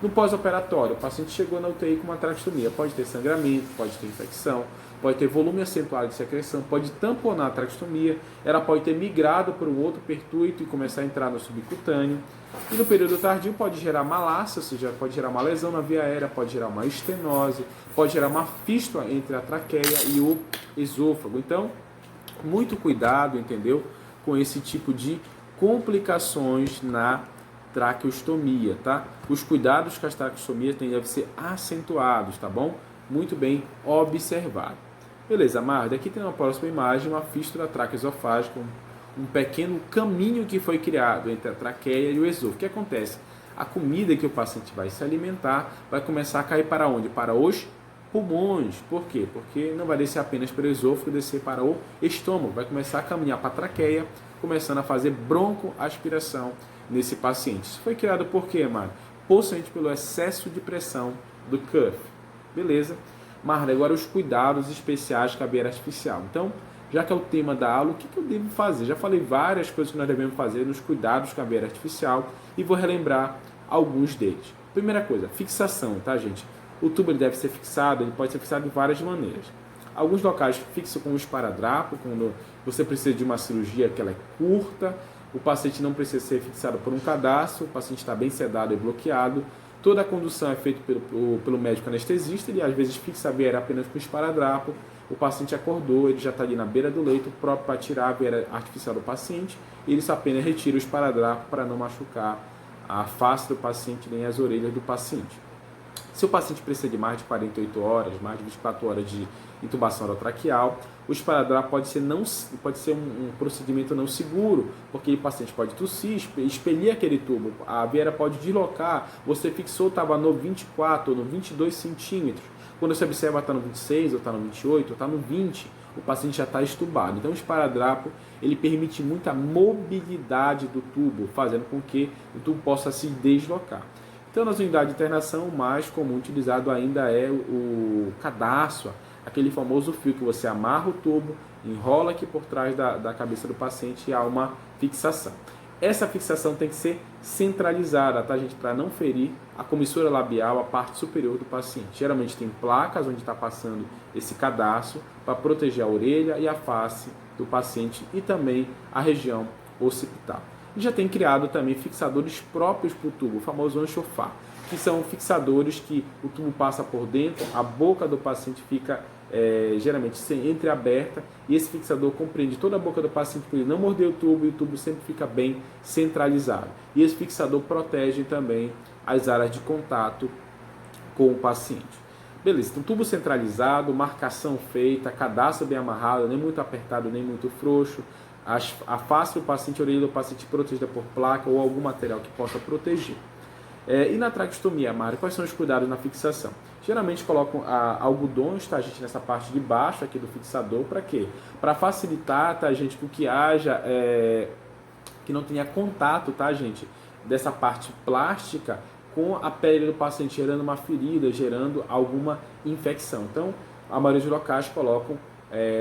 No pós-operatório, o paciente chegou na UTI com uma traqueostomia, pode ter sangramento, pode ter infecção, pode ter volume acentuado de secreção, pode tamponar a traqueostomia, ela pode ter migrado para um outro pertuito e começar a entrar no subcutâneo. E no período tardio pode gerar malácia, ou seja, pode gerar uma lesão na via aérea, pode gerar uma estenose, pode gerar uma fístula entre a traqueia e o esôfago. Então, muito cuidado, entendeu? Com esse tipo de complicações na traqueostomia, tá? Os cuidados com as traqueostomias devem ser acentuados, tá bom? Muito bem observado. Beleza, Marda, aqui tem uma próxima imagem, uma fístula traqueosofágica, um pequeno caminho que foi criado entre a traqueia e o esôfago. O que acontece? A comida que o paciente vai se alimentar vai começar a cair para onde? Para os pulmões. Por quê? Porque não vai descer apenas para o esôfago, descer para o estômago. Vai começar a caminhar para a traqueia, começando a fazer broncoaspiração nesse paciente. Isso foi criado por quê, Marla? Possivelmente pelo excesso de pressão do cuff. Beleza? Marla, agora os cuidados especiais com a veia artificial. Então, já que é o tema da aula, o que eu devo fazer? Já falei várias coisas que nós devemos fazer nos cuidados com a veia artificial e vou relembrar alguns deles. Primeira coisa, fixação, tá, gente? O tubo ele deve ser fixado, ele pode ser fixado de várias maneiras. Alguns locais fixam com um esparadrapo, quando você precisa de uma cirurgia que ela é curta, o paciente não precisa ser fixado por um cadastro, o paciente está bem sedado e bloqueado, toda a condução é feita pelo médico anestesista, ele às vezes fixa a veia apenas com esparadrapo, o paciente acordou, ele já está ali na beira do leito, próprio para tirar a veia artificial do paciente, e ele só apenas retira o esparadrapo para não machucar a face do paciente nem as orelhas do paciente. Se o paciente precisa de mais de 48 horas, mais de 24 horas de intubação orotraqueal, o esparadrapo pode ser um procedimento não seguro, porque o paciente pode tossir, expelir aquele tubo, a veia pode deslocar, você fixou, estava no 24 ou no 22 centímetros, quando você observa está no 26, ou está no 28, ou está no 20, o paciente já está estubado. Então o esparadrapo ele permite muita mobilidade do tubo, fazendo com que o tubo possa se deslocar. Então, nas unidades de internação, o mais comum utilizado ainda é o cadastro, aquele famoso fio que você amarra o tubo, enrola aqui por trás da cabeça do paciente e há uma fixação. Essa fixação tem que ser centralizada, tá, gente? Para não ferir a comissura labial, a parte superior do paciente. Geralmente tem placas onde está passando esse cadastro para proteger a orelha e a face do paciente e também a região occipital. E já tem criado também fixadores próprios para o tubo, o famoso anchofar, que são fixadores que o tubo passa por dentro, a boca do paciente fica geralmente entreaberta e esse fixador compreende toda a boca do paciente para ele não morder o tubo e o tubo sempre fica bem centralizado. E esse fixador protege também as áreas de contato com o paciente. Beleza, então tubo centralizado, marcação feita, cadastro bem amarrado, nem muito apertado, nem muito frouxo, a face do paciente, a orelha do paciente protegida por placa ou algum material que possa proteger. E na traqueostomia, Mário, quais são os cuidados na fixação? Geralmente colocam algodões, tá, gente, nessa parte de baixo aqui do fixador, para quê? Para facilitar, tá, gente, com que haja, que não tenha contato, tá, gente, dessa parte plástica com a pele do paciente, gerando uma ferida, gerando alguma infecção. Então, a maioria dos locais colocam,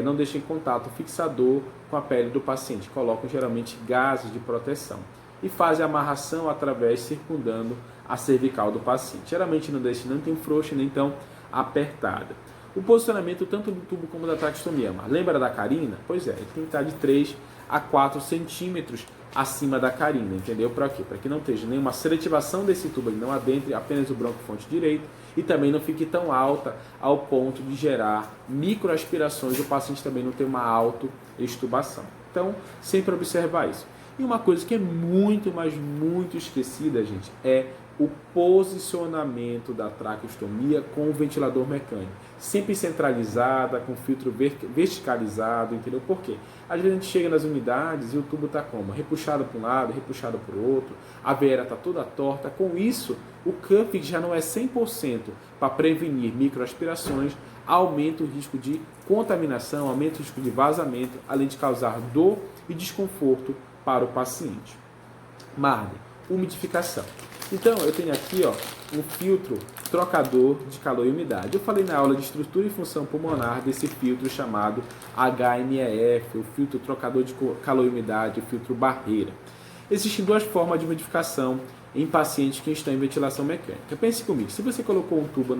não deixam em contato o fixador com a pele do paciente, colocam geralmente gases de proteção. e fazem a amarração através, circundando a cervical do paciente. Geralmente não deixa nem tão frouxa, nem tão apertada. O posicionamento tanto do tubo como da traqueostomia. Mas lembra da carina? Pois é, ele tem que estar de 3 a 4 centímetros acima da carina, entendeu? Para quê? Para que não esteja nenhuma seletivação desse tubo, ele não adentre apenas o bronquifonte direito e também não fique tão alta ao ponto de gerar microaspirações, o paciente também não tem uma autoextubação. Então, sempre observar isso. E uma coisa que é muito, mas muito esquecida, gente, é o posicionamento da traqueostomia com o ventilador mecânico. Sempre centralizada, com filtro verticalizado, entendeu? Por quê? Às vezes a gente chega nas unidades e o tubo está como? Repuxado para um lado, repuxado para o outro, a veia está toda torta. Com isso, o cuff já não é 100% para prevenir microaspirações, aumenta o risco de contaminação, aumenta o risco de vazamento, além de causar dor e desconforto para o paciente. Marley, umidificação. Então, eu tenho aqui um filtro trocador de calor e umidade. Eu falei na aula de estrutura e função pulmonar desse filtro chamado HMEF, o filtro trocador de calor e umidade, o filtro barreira. Existem duas formas de umidificação em pacientes que estão em ventilação mecânica. Pense comigo, se você colocou um tubo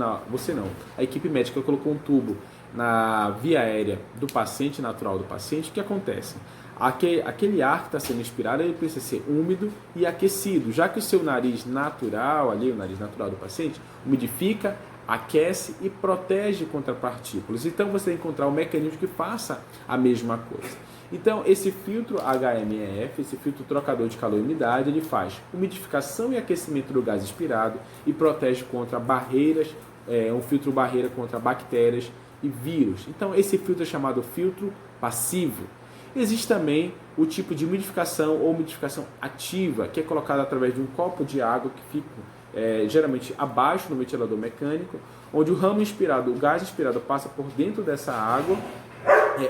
a equipe médica colocou um tubo na via aérea do paciente, natural do paciente, o que acontece? Aquele ar que está sendo inspirado, ele precisa ser úmido e aquecido, já que o seu nariz natural, ali o nariz natural do paciente, umidifica, aquece e protege contra partículas. Então você tem que encontrar um mecanismo que faça a mesma coisa. Então esse filtro HMEF, esse filtro trocador de calor e umidade, ele faz umidificação e aquecimento do gás inspirado e protege contra barreiras, um filtro barreira contra bactérias e vírus. Então esse filtro é chamado filtro passivo. Existe também o tipo de umidificação ou umidificação ativa, que é colocado através de um copo de água que fica geralmente abaixo do ventilador mecânico, onde o ramo inspirado, o gás inspirado passa por dentro dessa água,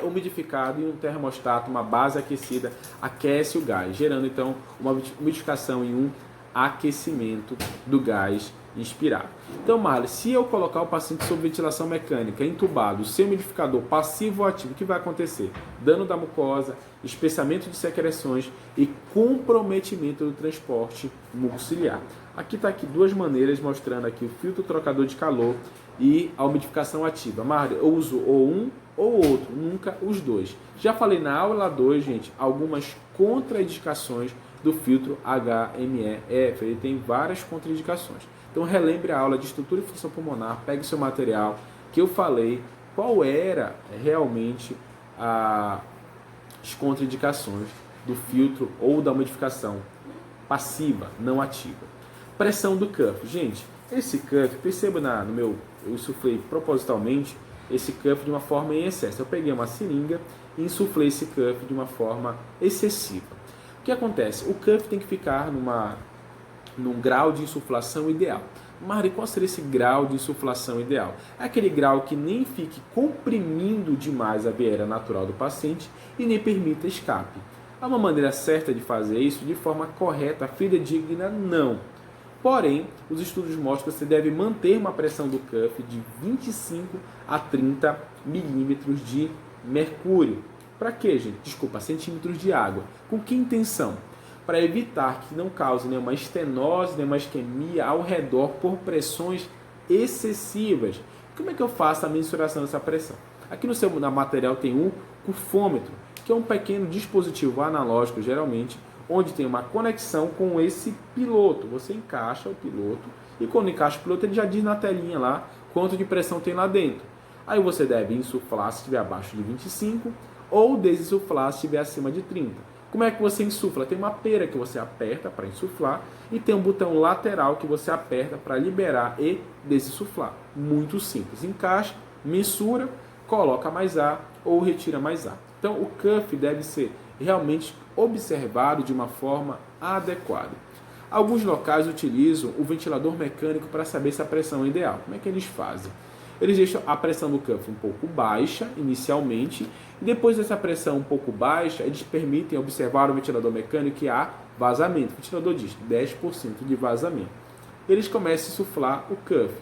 umidificado, e um termostato, uma base aquecida, aquece o gás, gerando então uma umidificação e um aquecimento do gás inspirado. Então, Marley, se eu colocar o paciente sob ventilação mecânica, entubado, sem umidificador passivo ou ativo, o que vai acontecer? Dano da mucosa, espessamento de secreções e comprometimento do transporte mucociliar. Aqui está duas maneiras mostrando aqui o filtro trocador de calor e a umidificação ativa. Marley, eu uso ou um ou outro, nunca os dois. Já falei na aula 2, gente, algumas contraindicações do filtro HMEF. Ele tem várias contraindicações. Então relembre a aula de estrutura e função pulmonar, pegue seu material, que eu falei qual era realmente as contraindicações do filtro ou da umidificação passiva, não ativa. Pressão do cuff. Gente, esse cuff, perceba no meu, eu insuflei propositalmente esse cuff de uma forma em excesso. Eu peguei uma seringa e insuflei esse cuff de uma forma excessiva. O que acontece? O cuff tem que ficar num grau de insuflação ideal. Mari, qual seria esse grau de insuflação ideal? É aquele grau que nem fique comprimindo demais a veia natural do paciente e nem permita escape. Há uma maneira certa de fazer isso de forma correta, fidedigna? Não. Porém, os estudos mostram que você deve manter uma pressão do cuff de 25 a 30 milímetros de mercúrio. Para quê, gente? Desculpa, centímetros de água. Com que intenção? Para evitar que não cause nenhuma estenose, nenhuma isquemia ao redor por pressões excessivas. Como é que eu faço a mensuração dessa pressão? Aqui no material tem um cufômetro, que é um pequeno dispositivo analógico, geralmente, onde tem uma conexão com esse piloto. Você encaixa o piloto e quando encaixa o piloto ele já diz na telinha lá quanto de pressão tem lá dentro. Aí você deve insuflar se estiver abaixo de 25 ou desinsuflar se estiver acima de 30. Como é que você insufla? Tem uma pera que você aperta para insuflar e tem um botão lateral que você aperta para liberar e desinsuflar. Muito simples. Encaixa, mensura, coloca mais ar ou retira mais ar. Então o cuff deve ser realmente observado de uma forma adequada. Alguns locais utilizam o ventilador mecânico para saber se a pressão é ideal. Como é que eles fazem? Eles deixam a pressão do cuff um pouco baixa inicialmente e depois dessa pressão um pouco baixa, eles permitem observar o ventilador mecânico que há vazamento. O ventilador diz 10% de vazamento. Eles começam a insuflar o cuff.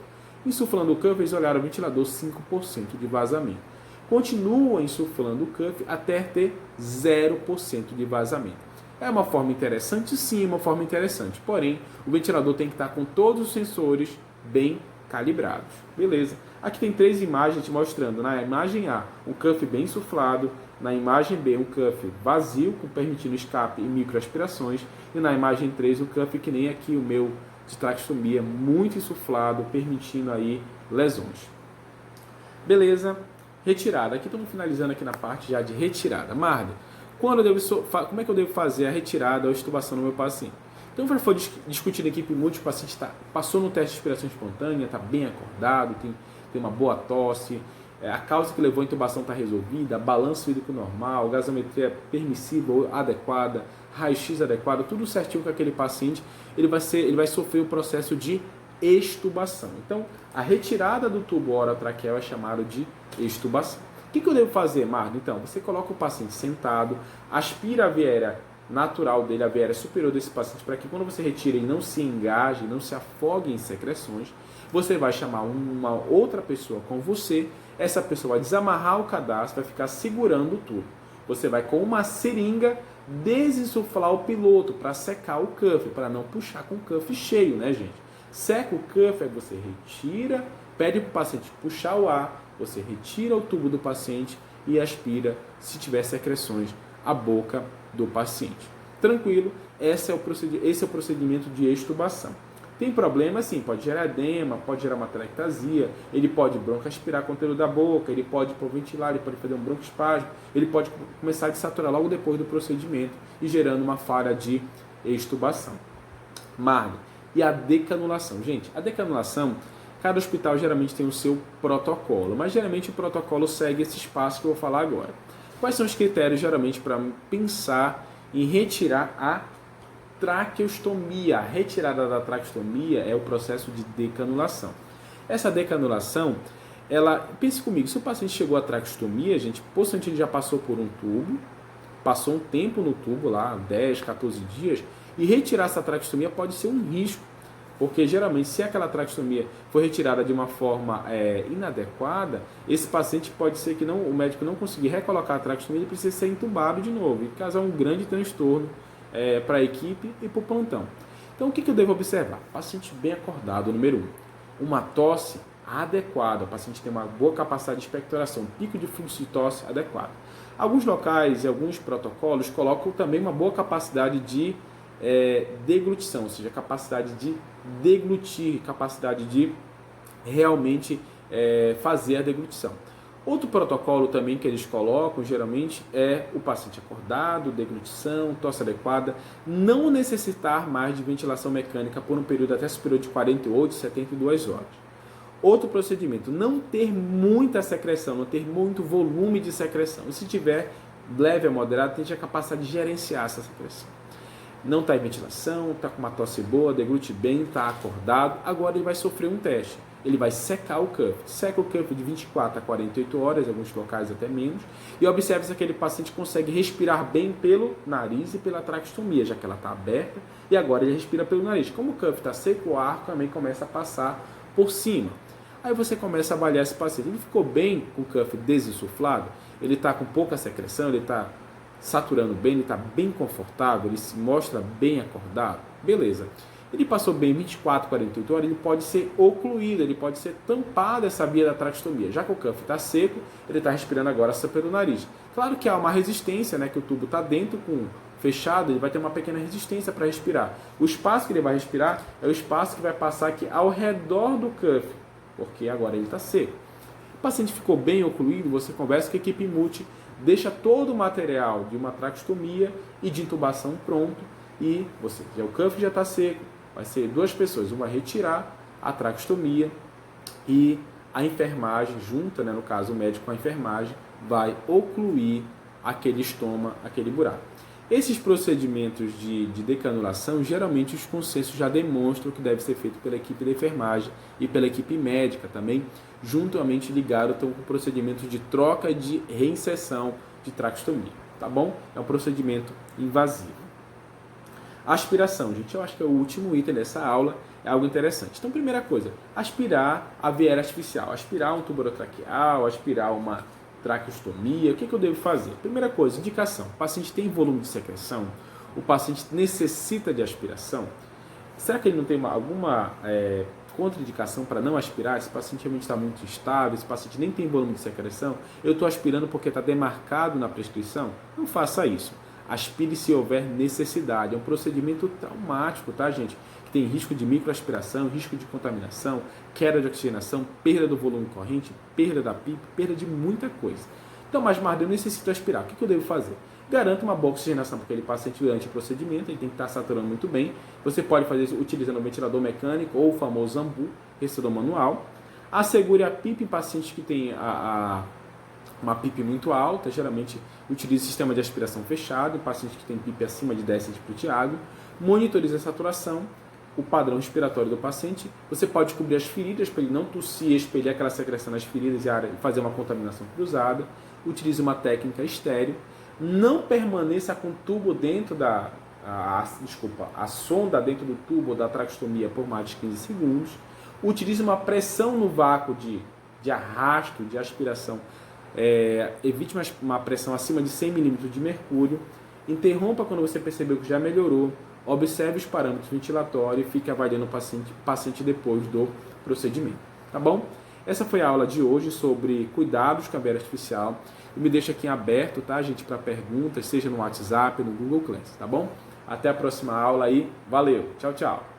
Insuflando o cuff, eles olharam o ventilador 5% de vazamento. Continuam insuflando o cuff até ter 0% de vazamento. É uma forma interessante? Sim, é uma forma interessante. Porém, o ventilador tem que estar com todos os sensores bem calibrados. Beleza. Aqui tem 3 imagens te mostrando. Na imagem A, um cuff bem insuflado. Na imagem B, um cuff vazio, permitindo escape e microaspirações. E na imagem 3, um cuff que nem aqui o meu de traqueostomia, muito insuflado, permitindo aí lesões. Beleza. Retirada. Aqui estamos finalizando aqui na parte já de retirada. Marder, como é que eu devo fazer a retirada ou extubação no meu paciente? Então, foi discutido na equipe multi, o paciente passou no teste de respiração espontânea, está bem acordado, tem uma boa tosse, a causa que levou a intubação está resolvida, balanço hídrico normal, gasometria permissiva ou adequada, raio-x adequado, tudo certinho com aquele paciente, ele vai sofrer o processo de extubação. Então, a retirada do tubo orotraqueal é chamado de extubação. O que eu devo fazer, Mardo? Então, você coloca o paciente sentado, aspira a via aérea natural dele, a via aérea superior desse paciente, para que quando você retira ele não se engaje, não se afogue em secreções. Você vai chamar uma outra pessoa com você, essa pessoa vai desamarrar o cadastro, vai ficar segurando o tubo. Você vai com uma seringa desinsuflar o piloto para secar o cuff, para não puxar com o cuff cheio, né, gente? Seca o cuff, aí você retira, pede para o paciente puxar o ar, você retira o tubo do paciente e aspira, se tiver secreções, a boca do paciente. Tranquilo, esse é o procedimento de extubação. Tem problema sim, pode gerar edema, pode gerar uma atelectasia, ele pode broncoaspirar conteúdo da boca, ele pode hipoventilar, ele pode fazer um broncoespasmo, ele pode começar a desaturar logo depois do procedimento e gerando uma falha de extubação. Marne, e a decanulação? Gente, a decanulação, cada hospital geralmente tem o seu protocolo, mas geralmente o protocolo segue esses passos que eu vou falar agora. Quais são os critérios geralmente para pensar em retirar a traqueostomia? A retirada da traqueostomia é o processo de decanulação. Essa decanulação, pense comigo, se o paciente chegou à traqueostomia, gente, possivelmente ele já passou por um tubo, passou um tempo no tubo lá, 10, 14 dias, e retirar essa traqueostomia pode ser um risco, porque geralmente se aquela traqueostomia for retirada de uma forma inadequada, esse paciente pode ser que o médico não conseguir recolocar a traqueostomia, ele precisa ser entubado de novo, e causar um grande transtorno para a equipe e para o plantão. Então o que eu devo observar? Paciente bem acordado, número 1. Uma tosse adequada, o paciente tem uma boa capacidade de expectoração, pico de fluxo de tosse adequado. Alguns locais e alguns protocolos colocam também uma boa capacidade de deglutição, ou seja, capacidade de deglutir, capacidade de realmente fazer a deglutição. Outro protocolo também que eles colocam, geralmente, é o paciente acordado, deglutição, tosse adequada, não necessitar mais de ventilação mecânica por um período até superior de 48, 72 horas. Outro procedimento, não ter muita secreção, não ter muito volume de secreção. E se tiver leve a moderado, tem a capacidade de gerenciar essa secreção. Não está em ventilação, está com uma tosse boa, deglute bem, está acordado. Agora ele vai sofrer um teste. Ele vai secar o cuff. Seca o cuff de 24 a 48 horas, em alguns locais até menos. E observe se aquele paciente consegue respirar bem pelo nariz e pela traqueostomia, já que ela está aberta. E agora ele respira pelo nariz. Como o cuff está seco, o ar também começa a passar por cima. Aí você começa a avaliar esse paciente. Ele ficou bem com o cuff desinsuflado? Ele está com pouca secreção? Ele está saturando bem, ele está bem confortável, ele se mostra bem acordado, beleza. Ele passou bem 24, 48 horas, ele pode ser ocluído, ele pode ser tampado essa via da traqueostomia. Já que o cuff está seco, ele está respirando agora só pelo nariz. Claro que há uma resistência, né, que o tubo está dentro, fechado, ele vai ter uma pequena resistência para respirar. O espaço que ele vai respirar é o espaço que vai passar aqui ao redor do cuff, porque agora ele está seco. O paciente ficou bem ocluído, você conversa com a equipe multi, deixa todo o material de uma traqueostomia e de intubação pronto e o cuff já está seco, vai ser 2 pessoas, uma vai retirar a traqueostomia e a enfermagem junta, né, no caso o médico com a enfermagem, vai ocluir aquele estômago, aquele buraco. Esses procedimentos de decanulação, geralmente os consensos já demonstram que deve ser feito pela equipe de enfermagem e pela equipe médica também, juntamente ligado com o procedimento de troca e de reinserção de traqueostomia, tá bom? É um procedimento invasivo. Aspiração, gente, eu acho que é o último item dessa aula, é algo interessante. Então, primeira coisa, aspirar a via aérea artificial, aspirar um tubo orotraqueal, aspirar uma traqueostomia, o que eu devo fazer? Primeira coisa, indicação, o paciente tem volume de secreção, o paciente necessita de aspiração? Será que ele não tem alguma contraindicação para não aspirar? Esse paciente realmente está muito instável, esse paciente nem tem volume de secreção, eu estou aspirando porque está demarcado na prescrição? Não faça isso. Aspire se houver necessidade. É um procedimento traumático, tá, gente? Que tem risco de microaspiração, risco de contaminação, queda de oxigenação, perda do volume corrente, perda da PIP, perda de muita coisa. Então, mas Marda, eu necessito aspirar. O que eu devo fazer? Garanta uma boa oxigenação para aquele paciente durante o procedimento, ele tem que estar saturando muito bem. Você pode fazer isso utilizando o ventilador mecânico ou o famoso AMBU, respirador manual. Assegure a PIP em pacientes que têm uma PIP muito alta, geralmente utilize sistema de aspiração fechado, em pacientes que têm PIP acima de 10 cm por diário. Monitorize a saturação, o padrão respiratório do paciente. Você pode cobrir as feridas para ele não tossir, espelhar aquela secreção nas feridas e fazer uma contaminação cruzada. Utilize uma técnica estéreo. Não permaneça com o tubo dentro a sonda dentro do tubo da traqueostomia por mais de 15 segundos. Utilize uma pressão no vácuo de arrasto, de aspiração. Evite uma pressão acima de 100 milímetros de mercúrio. Interrompa quando você percebeu que já melhorou. Observe os parâmetros ventilatórios e fique avaliando o paciente depois do procedimento. Tá bom? Essa foi a aula de hoje sobre cuidados com a barreira artificial. E me deixa aqui aberto, tá, gente, para perguntas, seja no WhatsApp ou no Google Class, tá bom? Até a próxima aula aí. Valeu. Tchau, tchau.